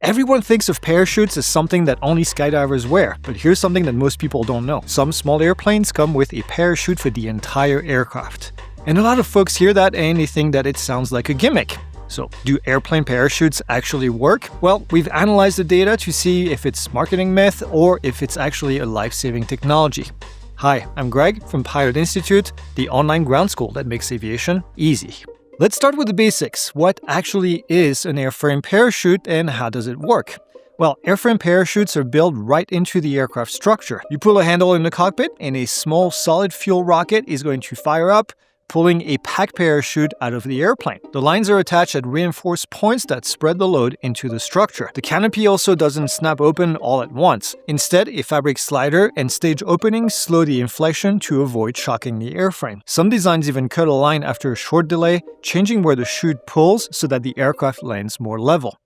Everyone thinks of parachutes as something that only skydivers wear, but here's something that most people don't know. Some small airplanes come with a parachute for the entire aircraft. And a lot of folks hear that and they think that it sounds like a gimmick. So, do airplane parachutes actually work? Well, we've analyzed the data to see if it's marketing myth or if it's actually a life-saving technology. Hi, I'm Greg from Pilot Institute, the online ground school that makes aviation easy. Let's start with the basics. What actually is an airframe parachute and how does it work? Well, airframe parachutes are built right into the aircraft structure. You pull a handle in the cockpit and a small solid fuel rocket is going to fire up, pulling a packed parachute out of the airplane. The lines are attached at reinforced points that spread the load into the structure. The canopy also doesn't snap open all at once. Instead, a fabric slider and stage openings slow the inflation to avoid shocking the airframe. Some designs even cut a line after a short delay, changing where the chute pulls so that the aircraft lands more level.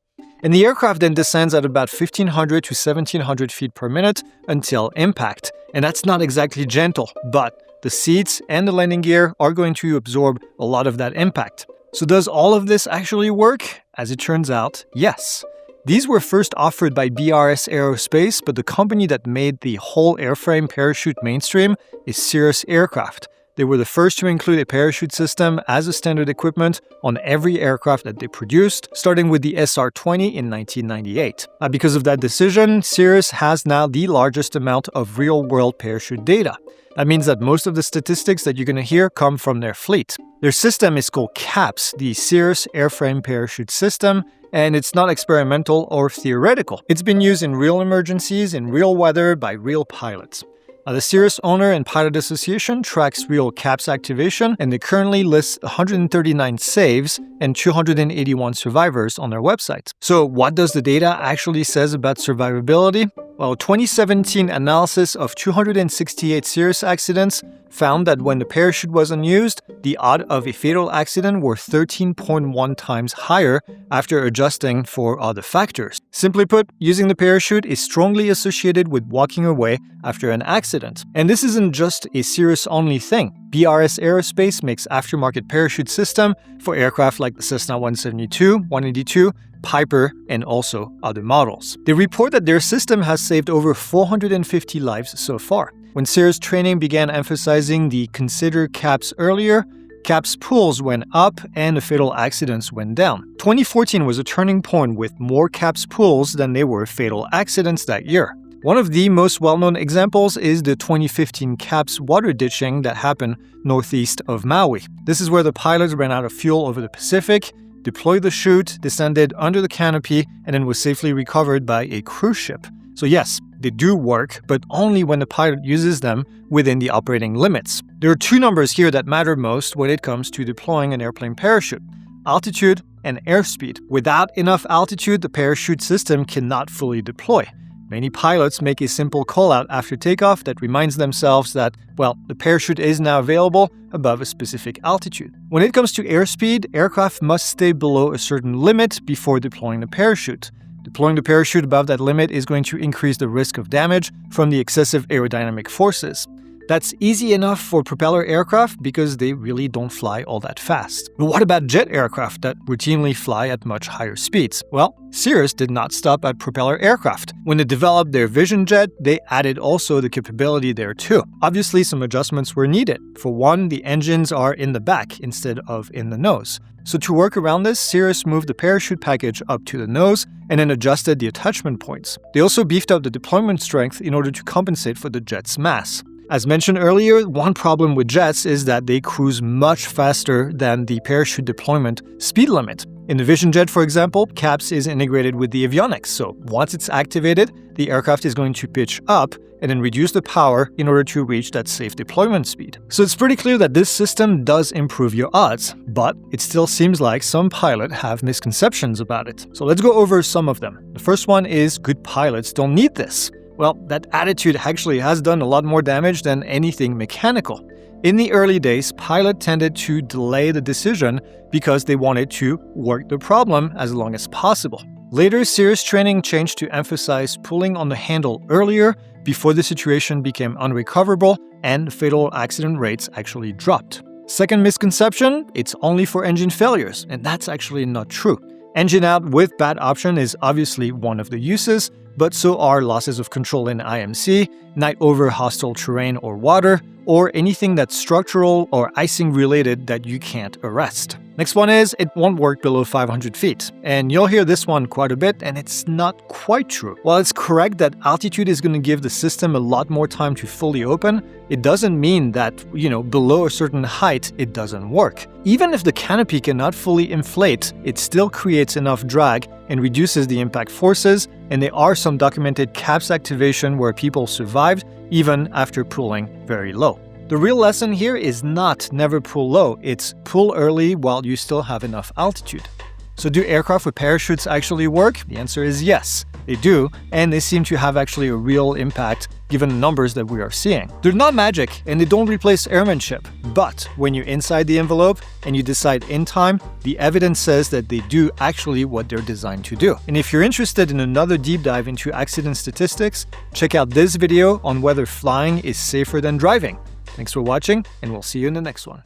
And the aircraft then descends at about 1,500 to 1,700 feet per minute until impact. And that's not exactly gentle, but the seats and the landing gear are going to absorb a lot of that impact. So does all of this actually work? As it turns out, yes. These were first offered by BRS Aerospace, but the company that made the whole airframe parachute mainstream is Cirrus Aircraft. They were the first to include a parachute system as a standard equipment on every aircraft that they produced, starting with the SR-20 in 1998. Because of that decision, Cirrus has now the largest amount of real-world parachute data. That means that most of the statistics that you're going to hear come from their fleet. Their system is called CAPS, the Cirrus Airframe Parachute System, and it's not experimental or theoretical. It's been used in real emergencies, in real weather, by real pilots. The Cirrus Owner and Pilot Association tracks real CAPS activation, and they currently list 139 saves and 281 survivors on their website. So what does the data actually says about survivability? Well, a 2017 analysis of 268 Cirrus accidents found that when the parachute was unused, the odds of a fatal accident were 13.1 times higher after adjusting for other factors. Simply put, using the parachute is strongly associated with walking away after an accident. And this isn't just a Cirrus-only thing. BRS Aerospace makes aftermarket parachute system for aircraft like the Cessna 172, 182, Piper, and also other models. They report that their system has saved over 450 lives so far. When Cirrus Training began emphasizing the consider CAPS earlier, CAPS pulls went up and the fatal accidents went down. 2014 was a turning point with more CAPS pulls than there were fatal accidents that year. One of the most well-known examples is the 2015 CAPS water ditching that happened northeast of Maui. This is where the pilots ran out of fuel over the Pacific, deployed the chute, descended under the canopy, and then was safely recovered by a cruise ship. So yes, they do work, but only when the pilot uses them within the operating limits. There are two numbers here that matter most when it comes to deploying an airplane parachute: altitude and airspeed. Without enough altitude, the parachute system cannot fully deploy. Many pilots make a simple call-out after takeoff that reminds themselves that, well, the parachute is now available above a specific altitude. When it comes to airspeed, aircraft must stay below a certain limit before deploying the parachute. Deploying the parachute above that limit is going to increase the risk of damage from the excessive aerodynamic forces. That's easy enough for propeller aircraft because they really don't fly all that fast. But what about jet aircraft that routinely fly at much higher speeds? Well, Cirrus did not stop at propeller aircraft. When they developed their Vision Jet, they added also the capability there too. Obviously, some adjustments were needed. For one, the engines are in the back instead of in the nose. So to work around this, Cirrus moved the parachute package up to the nose and then adjusted the attachment points. They also beefed up the deployment strength in order to compensate for the jet's mass. As mentioned earlier, one problem with jets is that they cruise much faster than the parachute deployment speed limit. In the Vision Jet, for example, CAPS is integrated with the avionics, so once it's activated, the aircraft is going to pitch up and then reduce the power in order to reach that safe deployment speed. So it's pretty clear that this system does improve your odds, but it still seems like some pilots have misconceptions about it. So let's go over some of them. The first one is good pilots don't need this. Well, that attitude actually has done a lot more damage than anything mechanical. In the early days, pilots tended to delay the decision because they wanted to work the problem as long as possible. Later, Cirrus Training changed to emphasize pulling on the handle earlier before the situation became unrecoverable and fatal accident rates actually dropped. Second misconception, it's only for engine failures, and that's actually not true. Engine out with bad option is obviously one of the uses, but so are losses of control in IMC, night over hostile terrain or water, or anything that's structural or icing related that you can't arrest. Next one is, it won't work below 500 feet. And you'll hear this one quite a bit, and it's not quite true. While it's correct that altitude is going to give the system a lot more time to fully open, it doesn't mean that, below a certain height, it doesn't work. Even if the canopy cannot fully inflate, it still creates enough drag and reduces the impact forces, and there are some documented CAPS activation where people survived even after pulling very low. The real lesson here is not never pull low, it's pull early while you still have enough altitude. So do aircraft with parachutes actually work? The answer is yes, they do, and they seem to have actually a real impact given the numbers that we are seeing. They're not magic, and they don't replace airmanship, but when you're inside the envelope and you decide in time, the evidence says that they do actually what they're designed to do. And if you're interested in another deep dive into accident statistics, check out this video on whether flying is safer than driving. Thanks for watching, and we'll see you in the next one.